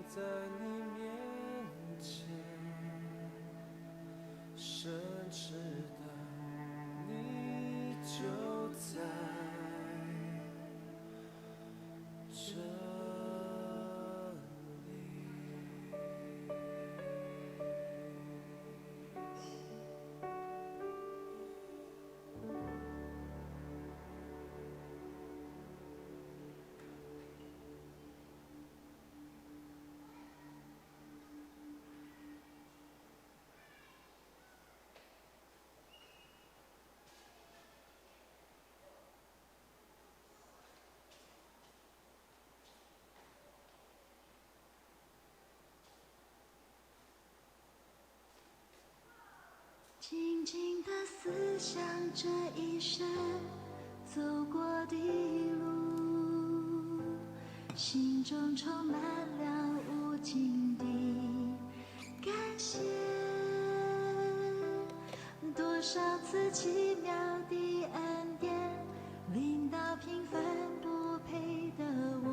在你面前，深知道你就在这里。静静地思想这一生走过的路，心中充满了无尽的感谢。多少次奇妙的恩典，临到平凡不配的我，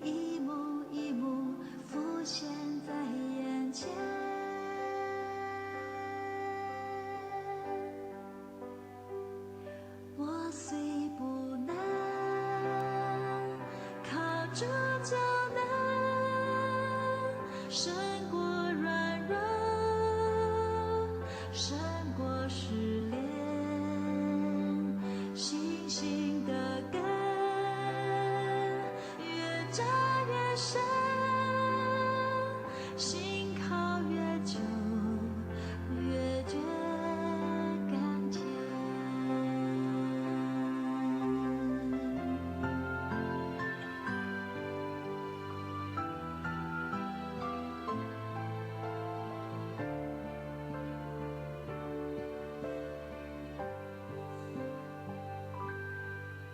一幕一幕浮现在眼前。我虽不能靠主就能胜过软弱，胜过失恋，信心的根越扎越深，心靠越久越觉甘甜。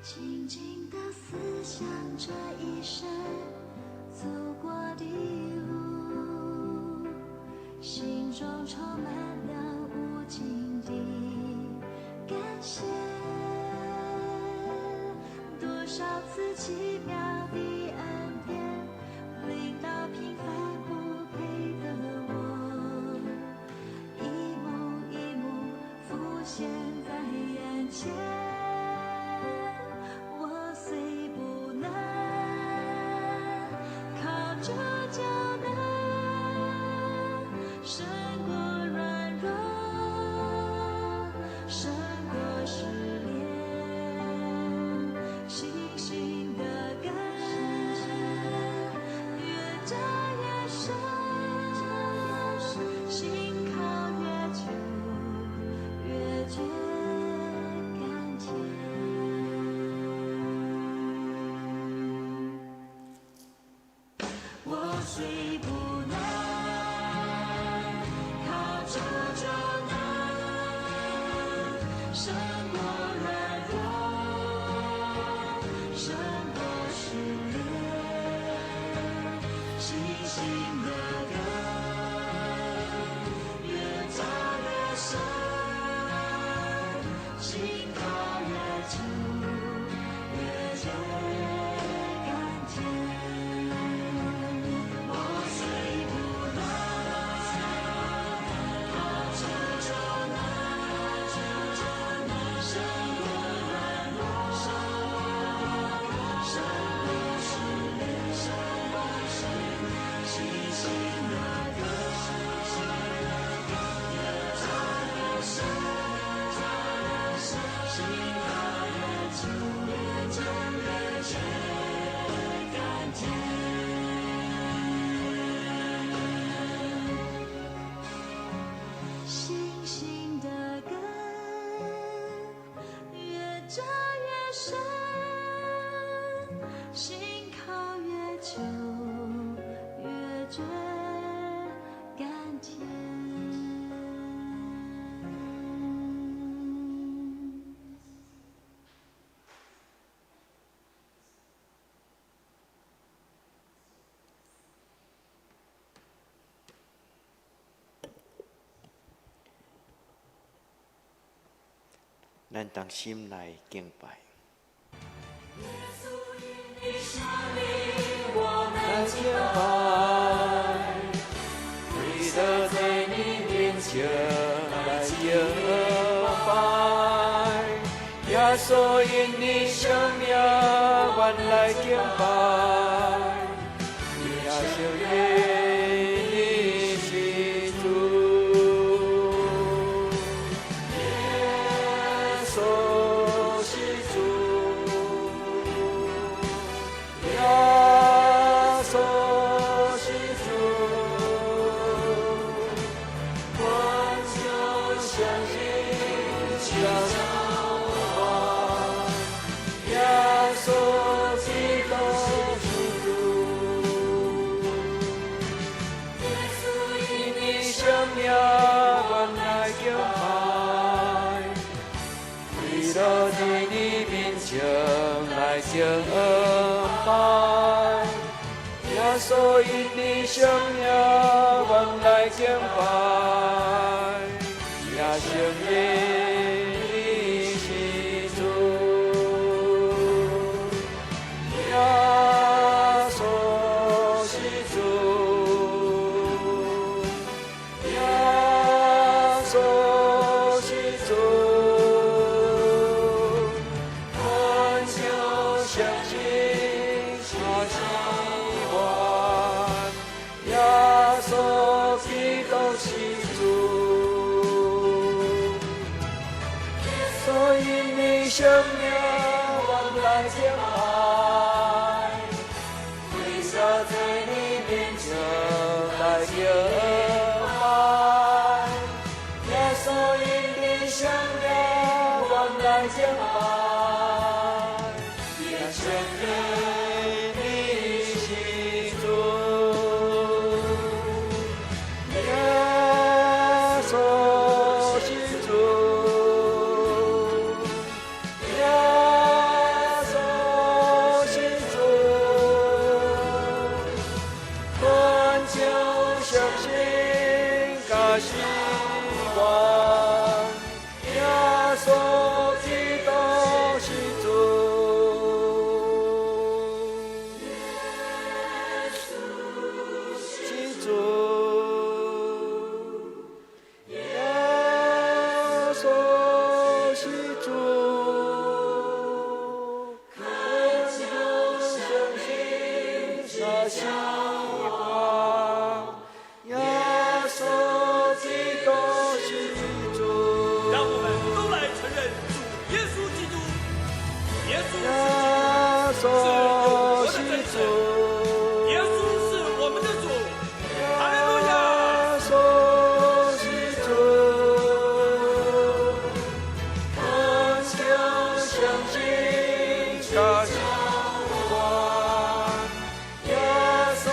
静静地思想这一生走过的路，心中充满了无尽的感谢。多少次奇妙的恩典，临到平凡不配的我，一幕一幕浮现在眼前。我虽不能靠主就能胜过软弱，胜过失恋，信心的根越扎越深，心靠越久越觉甘甜。我虽不能靠主就能胜过软弱，胜过失恋，信心的根越扎越深，心靠越久越觉甘甜。星星的根越扎越深，心靠越久越觉甘甜。咱当心来敬拜。耶稣因你生命，我们敬拜。来敬拜，耶稣因你生命，原来敬拜，耶稣因你是主，耶稣是主，耶稣是主，我就相信相信。耶稣基督是主，耶稣因你生命原来敬拜，为了在你面前来敬拜，耶稣因你生命原来敬拜，耶稣因你是主。耶稣是主，耶稣是主，我就相信他希望，耶稣基督是主，所以你生命原来敬拜，为了在你面前来敬拜，耶稣因你生命原来敬拜，耶稣因你是主，耶稣是主。耶稣是主，我就相信甲希望，耶稣基督是主，耶稣是主，耶稣是主。希望，耶稣基督是主。让我们都来承认主耶稣基督，耶稣耶稣是主，耶稣是我们的主，哈利路亚！耶稣是主，我就相信他希望，耶稣。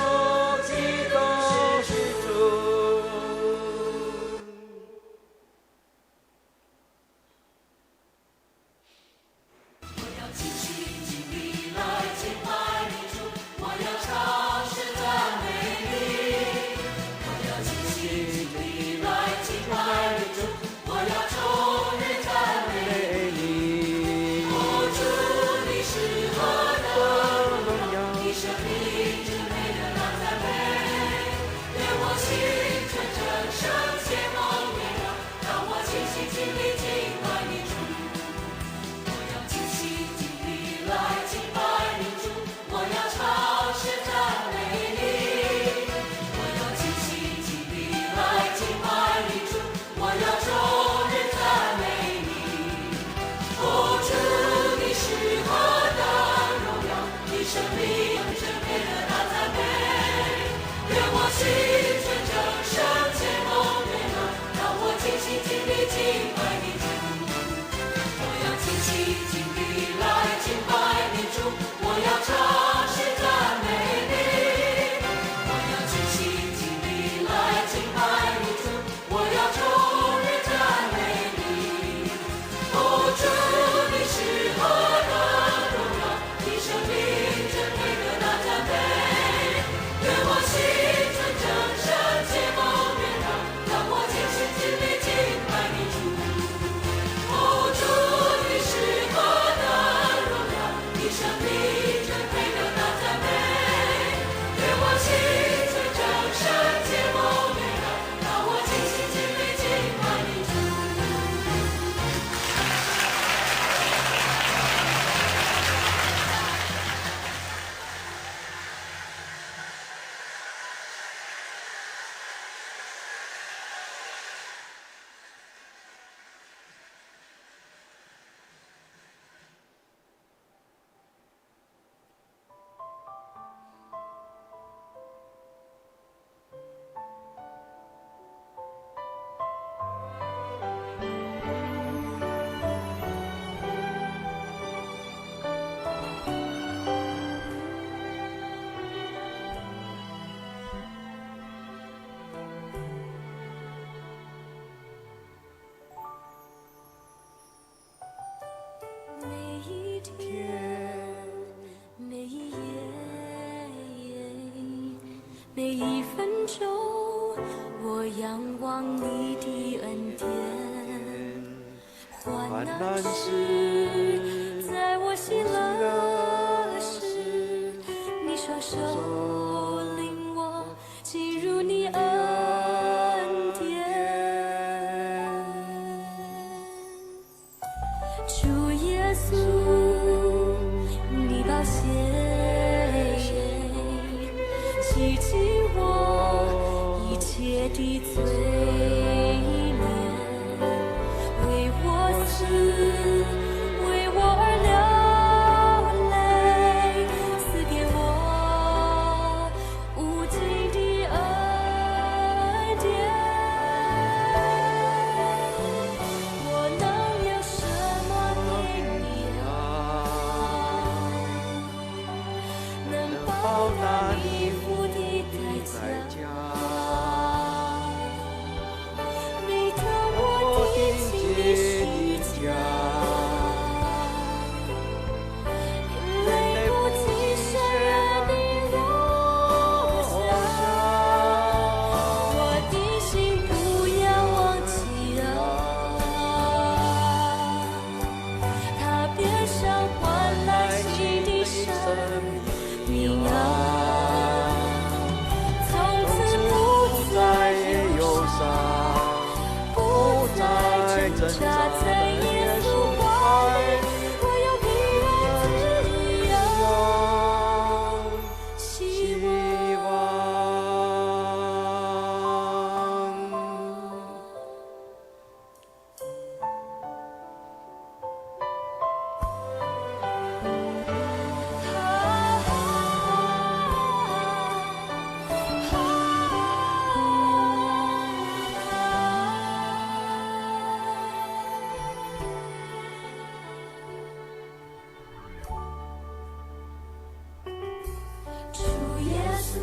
每一分钟，我仰望你的恩典。患难时，在我喜乐时，你双手领我进入你恩典。主耶稣，你宝血洗净我一切的罪孽，为我死，为我而流泪，赐给我无尽的恩典。我能有什么给你能报答你付的代价？每当我听见你的家，眼泪不禁潸然地流下。我的心不要忘记他边上换来新的生命啊。挣扎在耶稣怀里，我有平安自由，希望。主耶稣，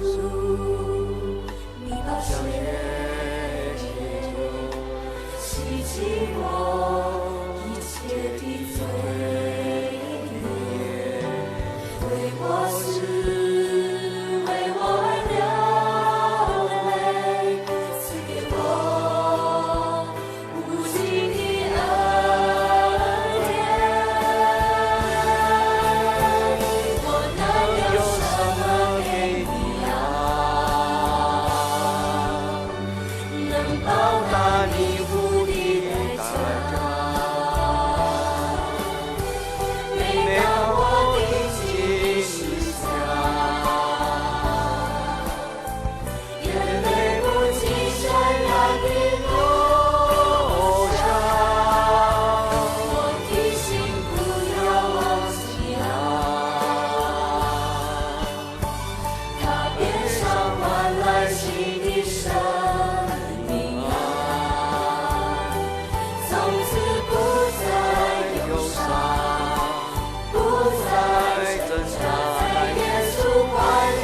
你宝血洗净我一切的罪孽，为我死，为我而流泪，赐给我无尽的恩典。我能有什么给你能报答你付的代价？每当我听见你讲，眼泪不禁潸然地流下。我的心不要忘记他边上换来新的生命啊。从此不再忧伤，不再挣扎，在耶稣怀里，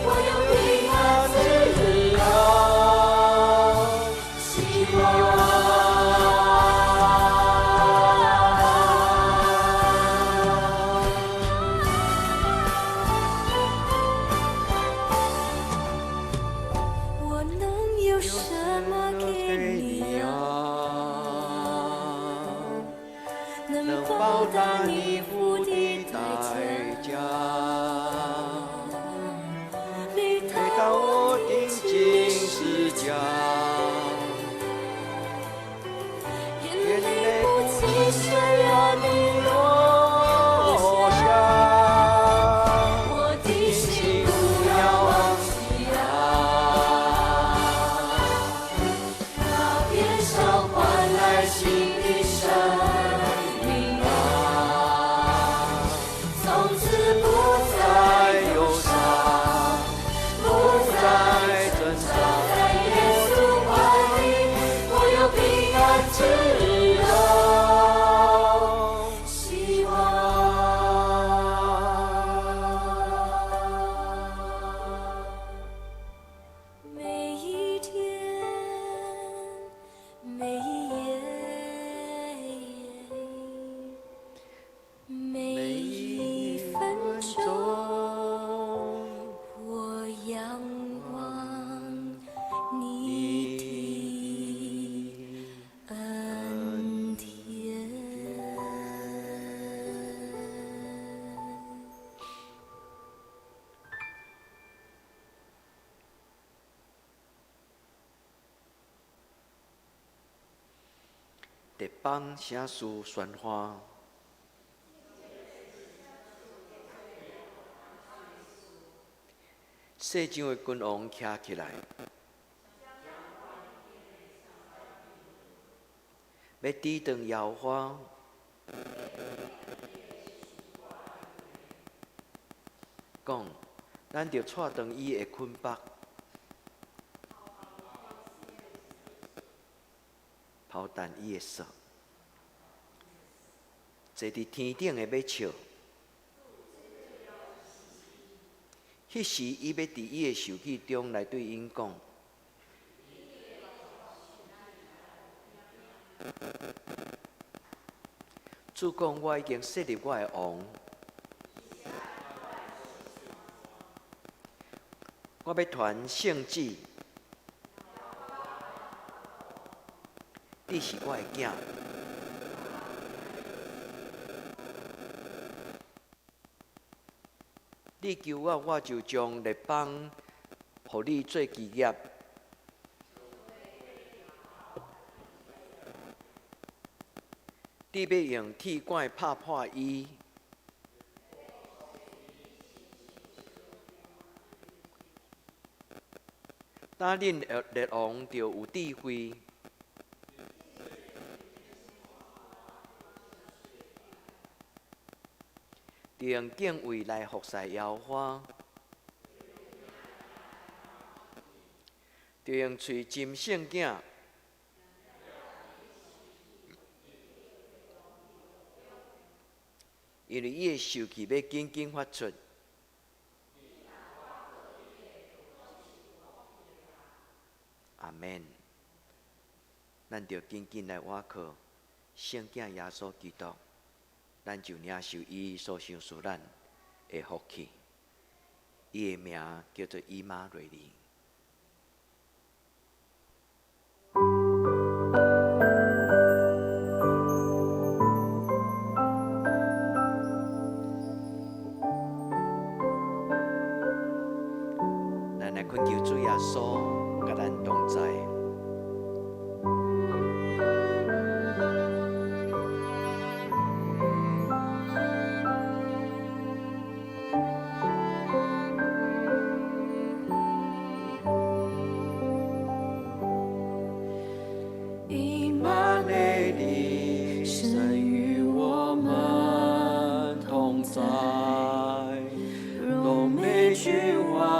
我有平安自由，希望。我能有什么给你能报答你付的代价？每当我听见是讲，眼泪不禁潸然地落下。我的心不要忘记他边上换来新的生命啊。从此不再忧伤，不再挣扎，在耶稣怀里，我有平安自由，会帮城市宣化。世上的君王徛起来，要抵挡耶和华。讲，咱着踹断伊的捆绑，抛弹伊的锁，坐伫天顶的要笑。迄时，伊要伫伊的受气中来对因讲：主讲，我已经设立我的王，我要传圣旨，你是我的囝。你求我，我就将列邦，互你做基业。你要用铁管拍破伊，当恁列王就有智慧，就用敬畏来服侍耶和华，就用喙斟圣囝。因为伊的受气要紧紧发出，阿免。咱着紧紧来倚靠圣囝耶稣基督，咱就领受伊所赏赐咱的福气。伊的名叫做以马内利。恳求主耶稣，甲咱同在。以马内利，神与我们同在，都没惧望。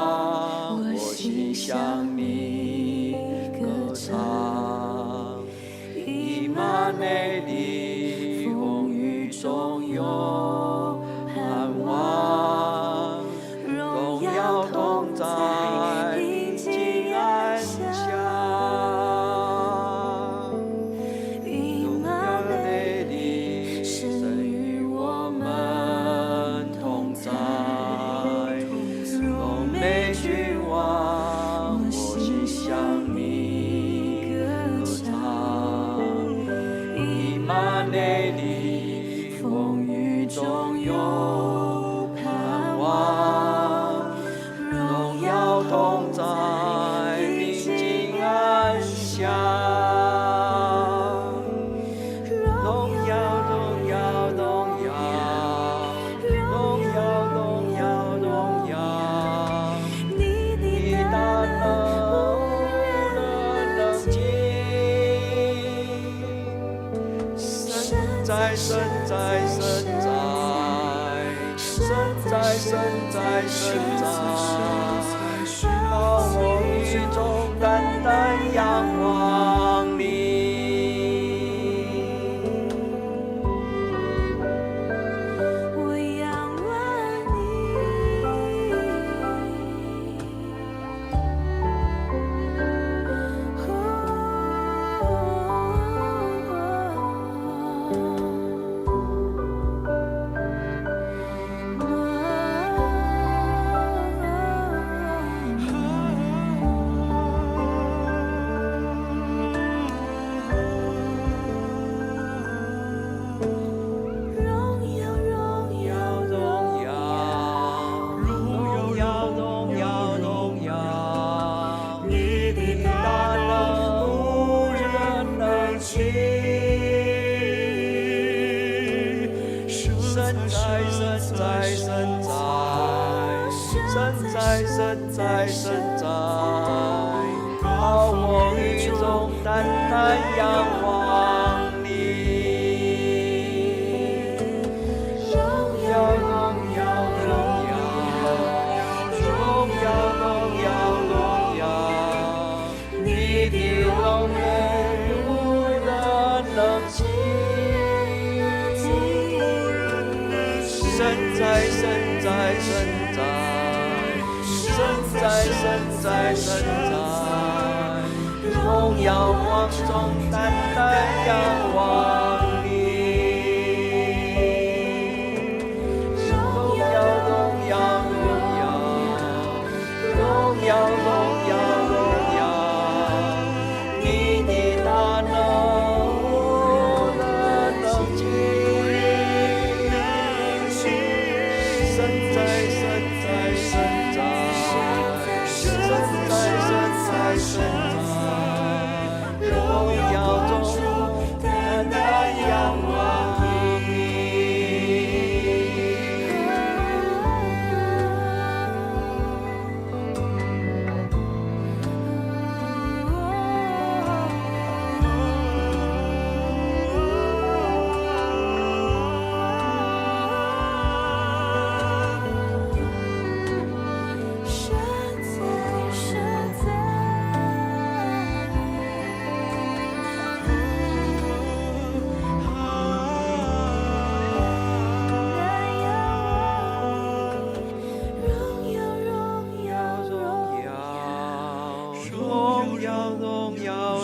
向你歌唱，以马内利，风雨中有盼望，荣耀同在，平静安详。以马内利，神与我们同在，都没惧望。向你歌唱，以马内利，风雨中有盼望，荣耀同在，平静安详。荣耀，荣耀，荣耀，荣耀，荣耀，荣耀，你大能。神在，神在，神在，神在，神在，好我雨中单单仰望你。我仰望你。在神在，高我雨中单单仰望你。荣耀荣耀荣耀，你的荣美无人能及。神在，荣耀光中单单仰望你。荣耀，你的大能无人能及。神在，荣耀中单单仰望你。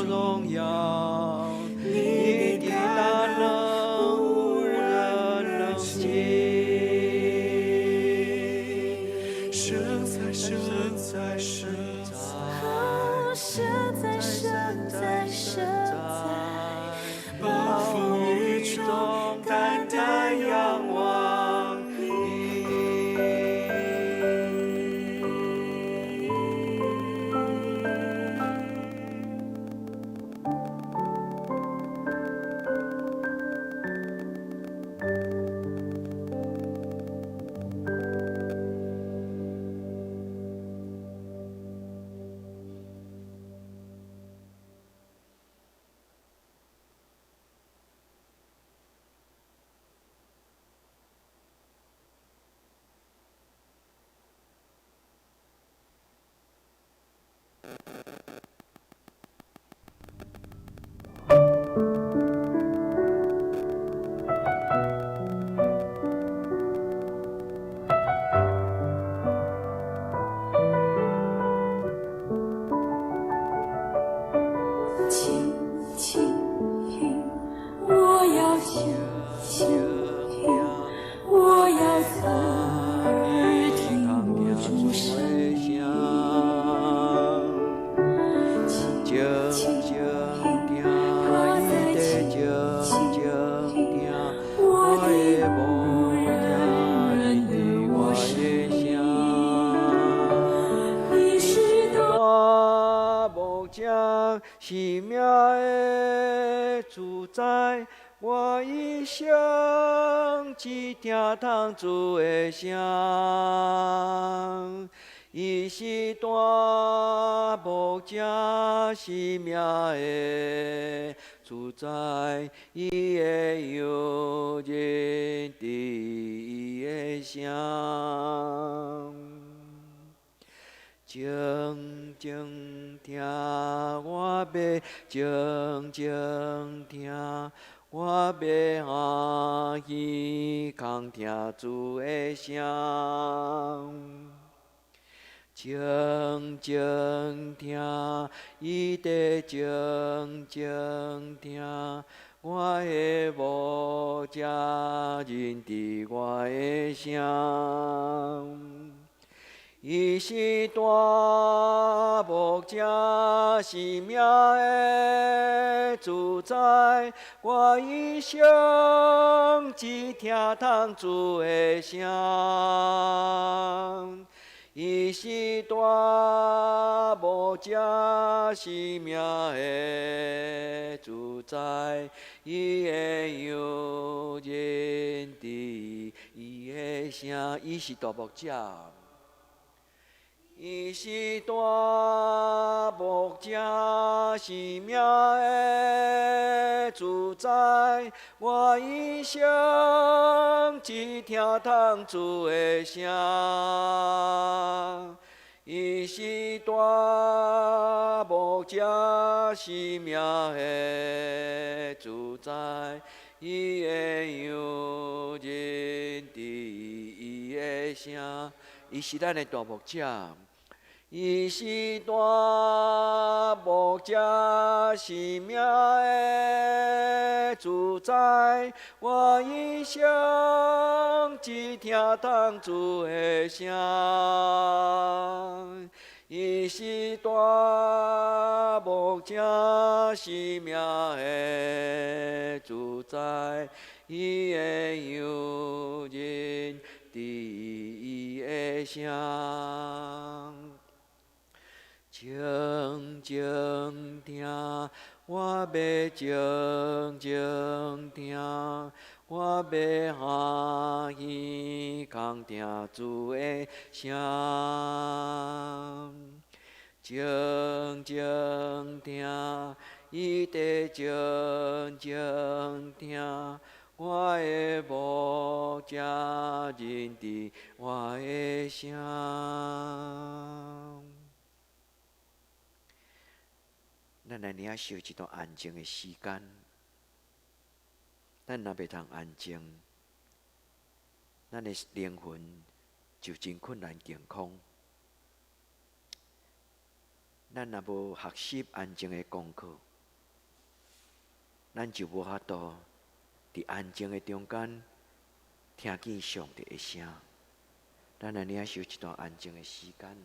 荣耀，你的大能无人能及。神在，暴风雨中单单仰望你。奇妙的主宰，我一生只听从主的声。伊是大牧者，奇妙的主宰，伊会有人伫伊的声。静静听，我要静静听，我要欢喜空听主的声。静静听，伊得静静听，我的牧者认得我的声。伊是大牧者，奇妙的主宰，我一生只听从主的声。伊是大牧者，奇妙的主宰，伊会有人伫伊的声。声，伊是大牧者。伊是大牧者，生命的主宰。我一生只听从主的声。伊是大牧者，生命的主宰。伊的羊认得伊的声。伊是咱的大牧者。伊是大牧者，生命的主宰。我一生只听从主的声。伊是大牧者，生命的主宰。伊的羊认得伊的声。静静听，我要静静听，我要欢喜空听主的声。静静听，伊得静静听，我的牧者认得我的声。咱来领受一段安静的时间。咱若袂通安静，咱的灵魂就真困难健康。咱若无学习安静的功课，咱就无法度伫安静的中间听见上帝的声。咱来领受一段安静的时间。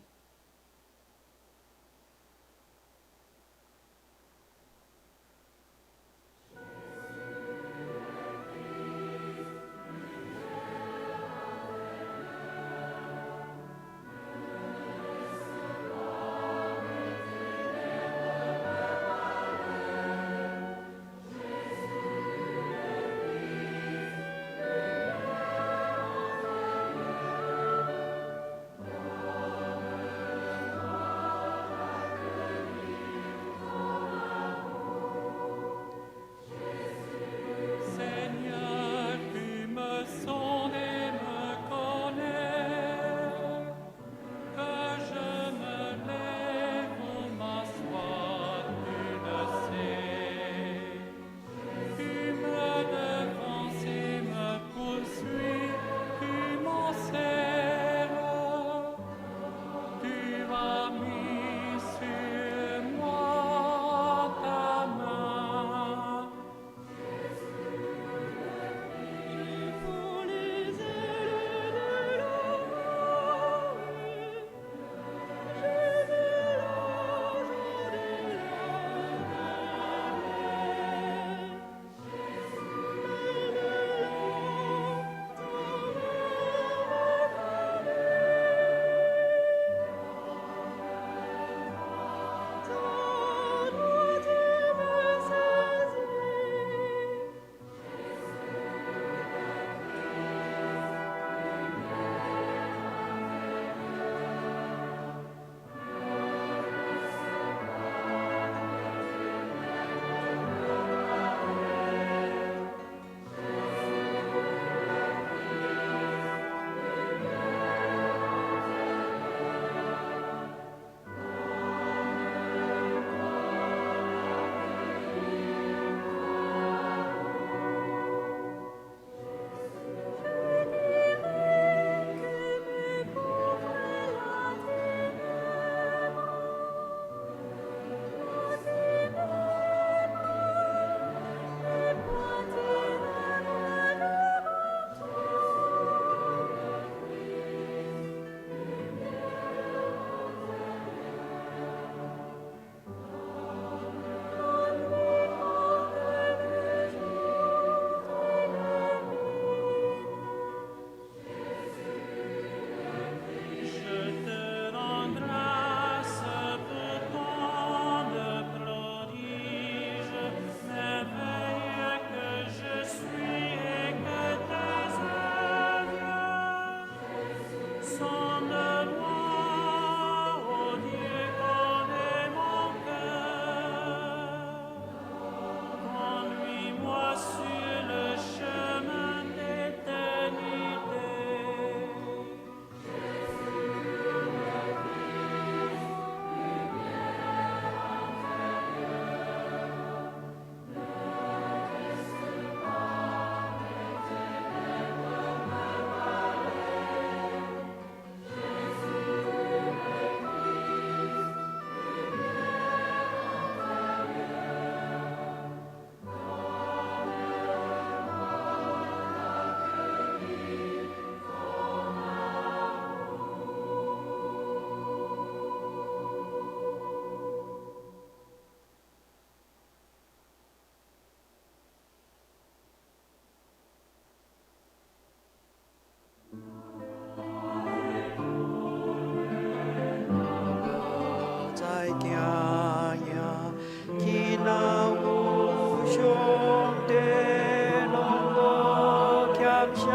什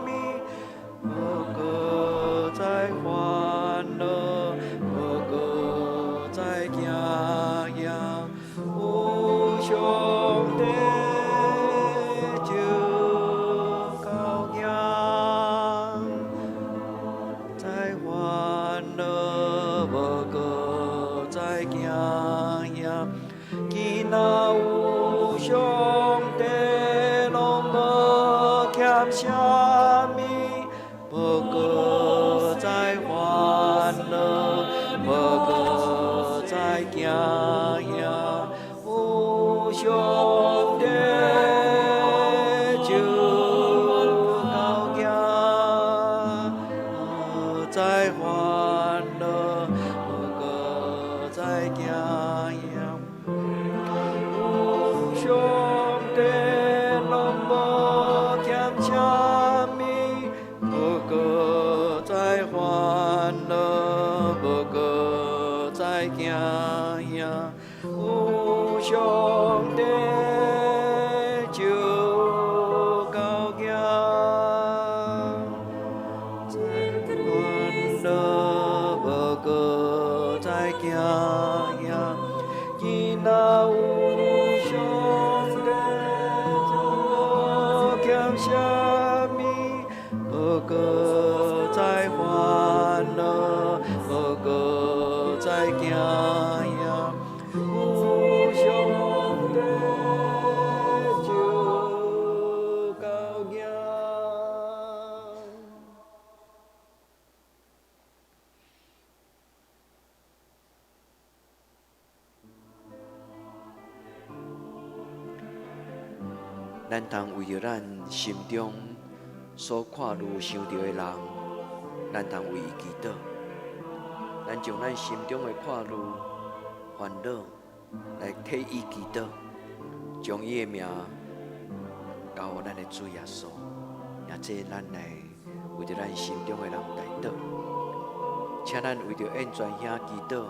么？无搁再烦恼，无搁再惊惶。有上帝就够赢，再烦恼，无搁再惊惶。既若有上帝，拢无欠什么，无搁再烦恼，无搁再惊惶。有上帝就够赢，无再烦恼，无搁再惊惶。有上帝拢无欠什么，无搁再烦恼，无搁再惊惶。有上帝就够赢，再烦恼，无搁再惊惶。既若有上帝，无欠什么，无搁再烦恼，无搁再惊惶。有上帝就够赢。咱通为着咱心中所看如想到的人，咱通为伊祈祷。咱将咱心中的看如烦恼来替伊祈祷，将伊的名交予咱的主耶稣，也这咱来为着咱心中的人代祷。请咱为着恩泉兄祈祷，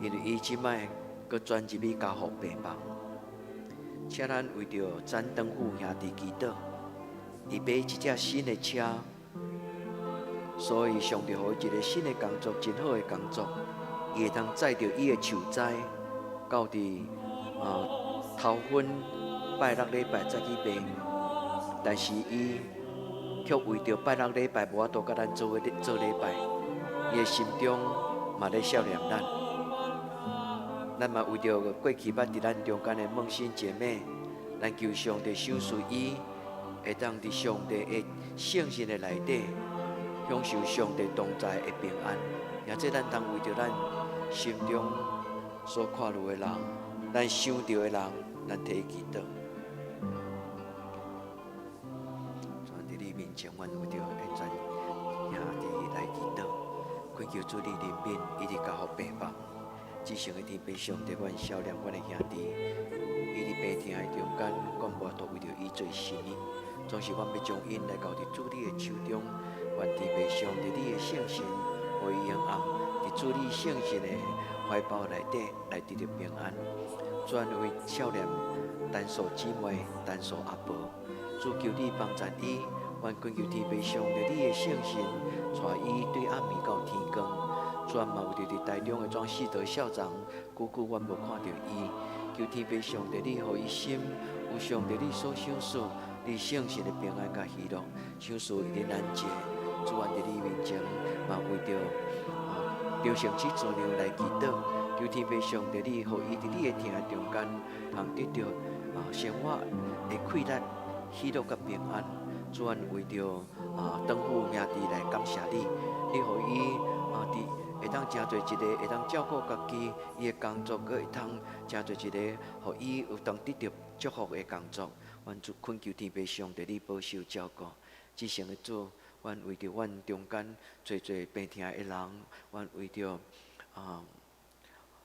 因为伊即摆搁转入去交予病房。请咱为着展灯富兄弟祈祷，伊买一只新的车，所以上帝予伊一个新的工作，真好的工作，伊会通载着伊的树栽，到伫头份拜六礼拜再去卖。但是伊却为着拜六礼拜无法度甲咱做礼拜，伊的心中嘛咧想念咱。咱嘛为着过去捌伫咱中间的梦心姐妹，咱求上帝赏赐伊，会当伫上帝的圣心的内底，享受上帝同在的平安。也这咱通为着咱心中所看到的人，咱想到的人，咱提祈祷。全伫你面前，阮为着恩泉兄弟来祈祷，恳求主你怜悯，一直交予病房。至圣的天父上帝，阮少年，阮的兄弟，伊伫病痛的中间，阮无法度为着伊做什么，总是阮要将因来交伫主你的手中。愿天父上帝你的圣神，互伊永暗伫主你圣神的怀抱内底，来得到平安。专为少年单数姊妹、单数阿婆，主求你帮助伊。愿恳求天父上帝你的圣神，带伊对暗暝到天光。专嘛为着伫台中的庄世德校长，久久阮无看到伊，求天父上帝你，互伊心有上帝你所赏赐，你圣神的平安甲喜乐，赏赐伊的难解。主愿伫你面前，嘛为着着成这作量来祈祷，求天父上帝你，互伊伫你的疼爱中间，通得到生活的快乐、喜乐甲平安。主愿为着长父兄弟来感谢你，你互伊伫会当真做一个会当照顾家己，伊的工作，佮会当真做一个，互伊有当得到祝福的工作。愿主恳求天父上帝你保守照顾。至圣的主，愿为着阮中间最病痛的人，愿为着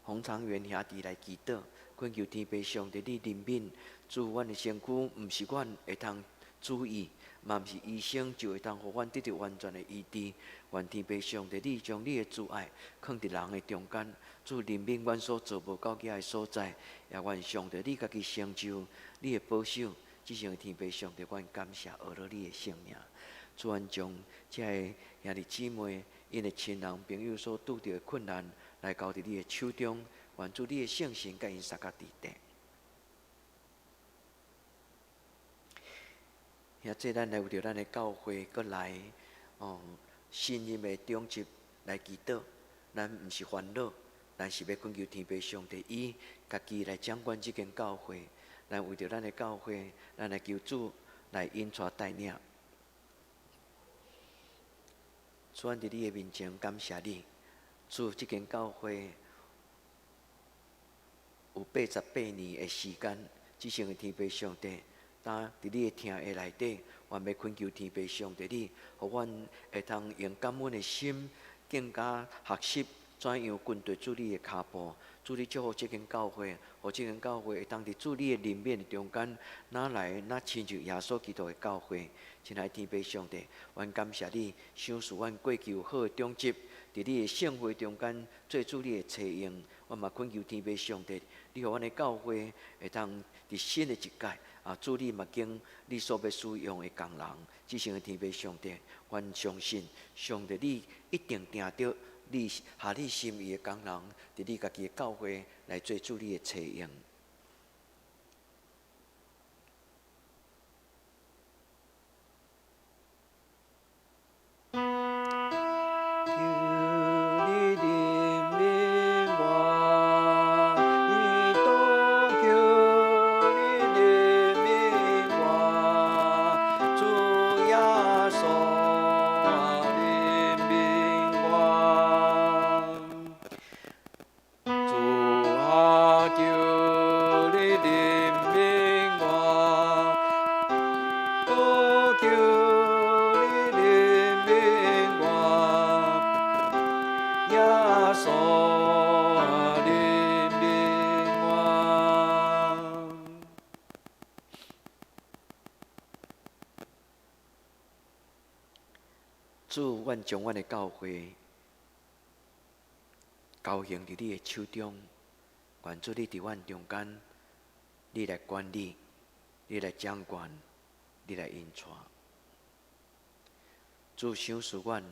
洪长元兄弟来祈祷，恳求天父上帝你怜悯。主，阮的身躯毋是阮会通注意，嘛毋是医生就会当互阮得到完全的医治。愿天父上帝你将你的慈爱放伫人的中间，主怜悯阮所做无够格的所在，也愿上帝你家己成就，你的保守只想天父上帝，阮感谢学了你的性命。主，愿将这个兄弟姊妹因的亲人朋友所拄着的困难，来交伫你的手中。愿主你的圣神甲因相甲伫地。遐这咱来为着咱的教会，搁来信任的中集来祈祷。咱毋是烦恼，咱是要恳求天父上帝，伊家己来掌管这间教会。咱为着咱的教会，咱来求主来引带带领。主，阮伫你的面前感谢你，主，这间教会有88年的时间，只想天父上帝。当伫你的听的内底，阮要恳求天父上帝你，互阮会通用感恩的心，更加学习怎样跟随主你的脚步。主你祝福这间教会，互这间教会会当伫主你的人面中间，哪来哪亲像耶稣基督的教会。亲爱的天父上帝，阮感谢你，赏赐阮过去有好的种子，伫你的圣会中间做主你的采用。阮嘛恳求天父上帝，你互阮的教会会当伫新的一届。主你嘛经你所要使用的工人，只想的天父上帝，阮相信上帝你一定定着你合你心意的工人，伫你家己的教会来做主你的采用。主，阮将阮的教会交行伫你的手中，愿主你伫阮中间，你来管理，你来掌管，你来引带。主，赏赐阮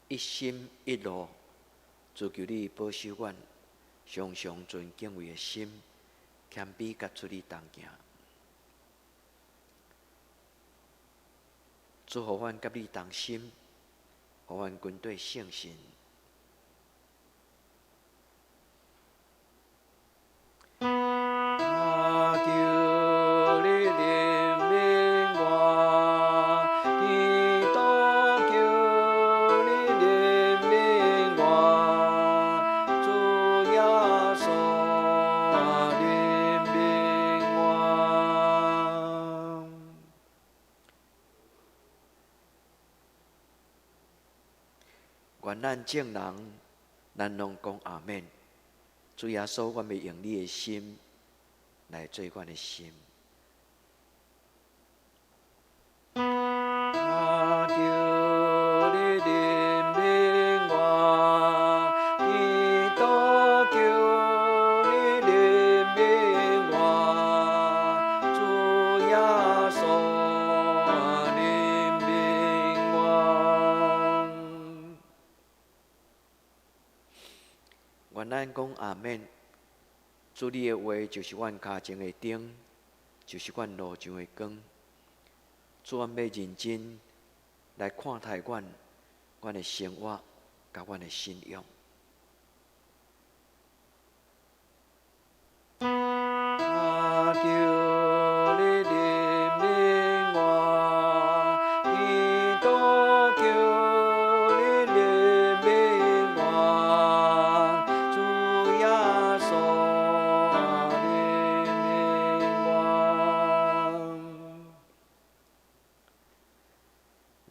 一心一路，主求你保守阮，常常存敬畏的心，谦卑甲出你同行。主，互阮甲你同心。互阮军队圣神，求你怜悯我，祈祷求你怜悯我，主耶稣怜悯我。愿咱众人，咱拢讲阿免。主耶稣，我要用你的心来做阮的心。求你怜悯我，祈祷求你怜悯我，主耶稣怜悯我。愿咱讲阿免。主你的话就是阮脚前的灯，就是阮路上的光。主，阮要认真来看待阮的生活，甲阮的信仰。求你怜悯我，祈祷求你怜悯我，主耶稣。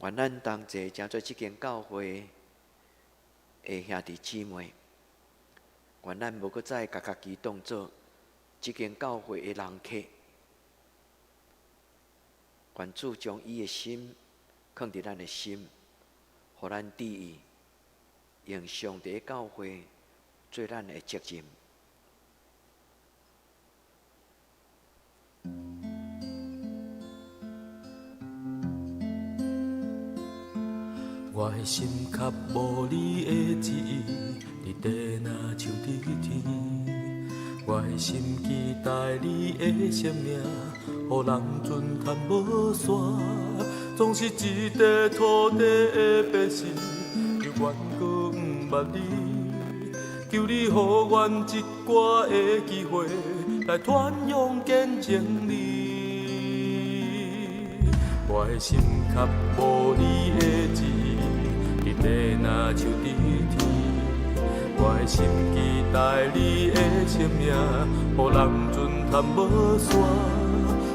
愿咱同齐诚做这间教会的兄弟姊妹，愿咱无搁再家己当做这间教会的人客，愿主将伊的心放伫咱的心，互咱旨意用上帝的教会做咱的责任。我的心较无你的旨意，你地若像伫天。我的心期待你的生命，予人尊叹无线。总是一块土地的百姓，犹原搁不捌你。求你予阮一寡的机会，来传扬见证你。我的心较无你的旨意，你地若像伫天。我的心期待你的生命，予人尊叹无线。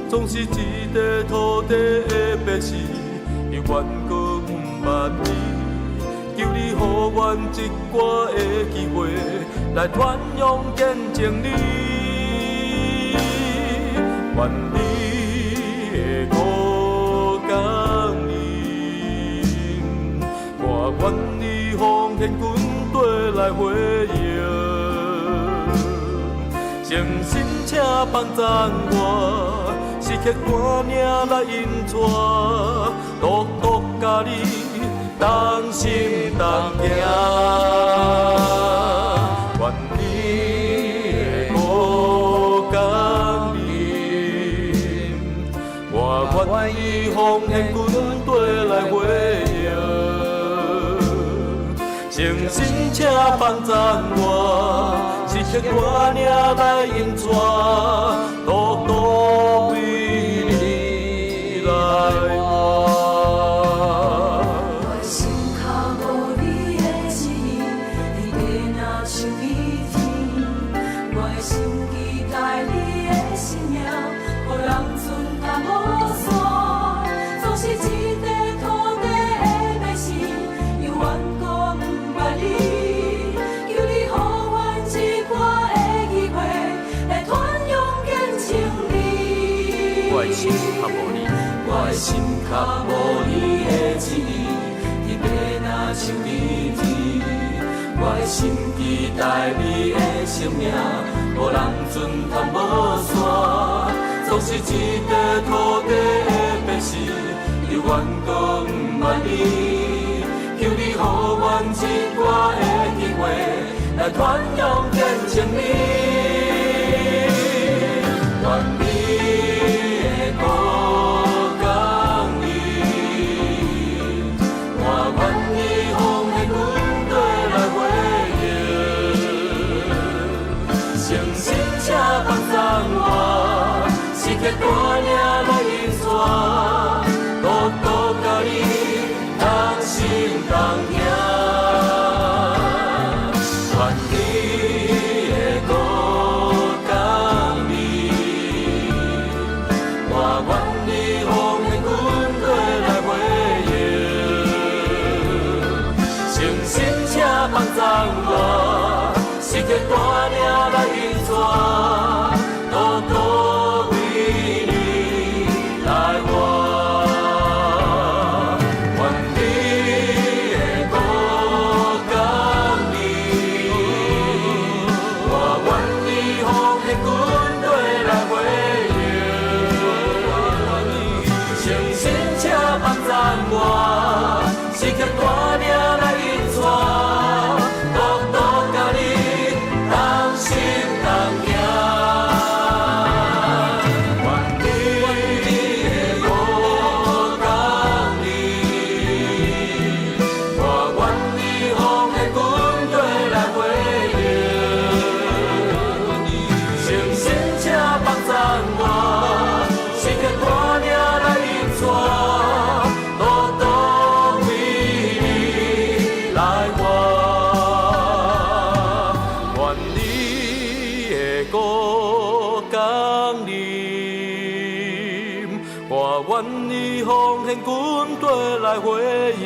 总是一块土地的百姓，犹原搁不捌你。求你予阮一寡的机会，来传扬见证你。愿你的苦甘霖，我愿你奉献军队来回应。诚心请帮赞我，时刻歌名来引带，独独甲你同心同行。愿你的苦甘霖，我愿意奉献军队来回应。诚心请帮赞我，时刻歌名来引带，独独为你来活。我心较无你的旨意，你地若像伫天。我的心期待你的生命，予人尊叹无线。总是一块土地的百姓，犹原搁不捌你。求你予阮一寡的机会，来传扬见证你。我的心较无你，我的心较无你的旨意，你地若像伫天。我的心期待你的生命，予人尊叹无线。总是一块土地的百姓，犹原搁不捌你。求你予阮一寡的机会，来传扬见证你。愿你的苦甘霖，我愿意奉献军队来回应。诚心请帮赞我，时刻歌名来引带，独独甲你同心同行。愿你的苦甘霖，我愿意奉献军队来回应。诚心请帮赞我，时刻歌名来引带，独独为你来活。愿你的苦甘霖，我愿意奉献军队来回应。诚心请帮赞我，时刻歌名来引带，独独甲你同心同行。愿你的苦甘霖，我愿意奉献军队来回应。诚心请帮赞我，时刻歌名来引带，独独为你来活。愿你的苦甘霖，我愿意奉献军队来回应。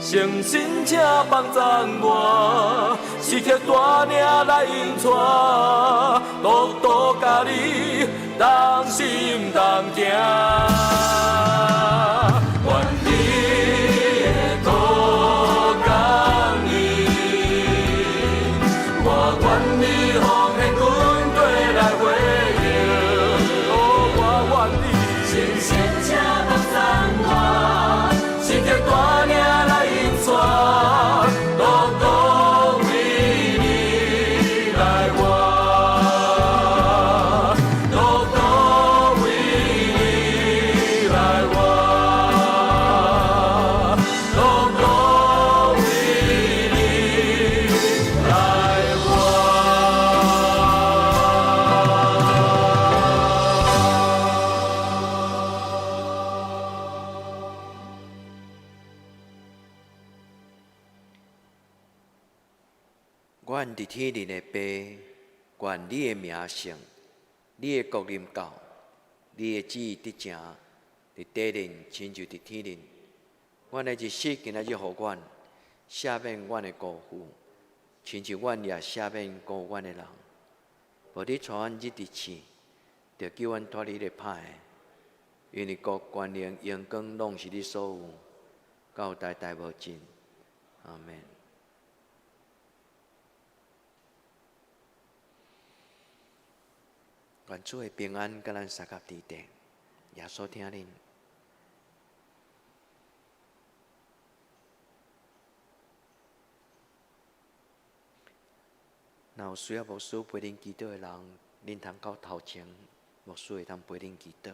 诚心请帮赞我，时刻大名来引带，独独甲你同心同行。愿你的苦甘霖，我愿意奉献军队来回应。哦，我愿意诚心请帮赞我。阮伫天灵的爸，愿你的名圣，你的国临到，你的旨意得成，伫地灵亲像伫天灵。阮的日息今仔日互阮，赦免阮的辜负，亲像阮也赦免辜负阮的人。无你带阮入伫试，着叫阮脱离迄个歹的，因为国、权能、荣光，拢是你所有，到代代无尽。阿门。愿主的平安，甲咱三甲伫地，耶稣听恁。若有需要牧师陪恁祈祷的人，恁通到头前，牧师会通陪恁祈祷。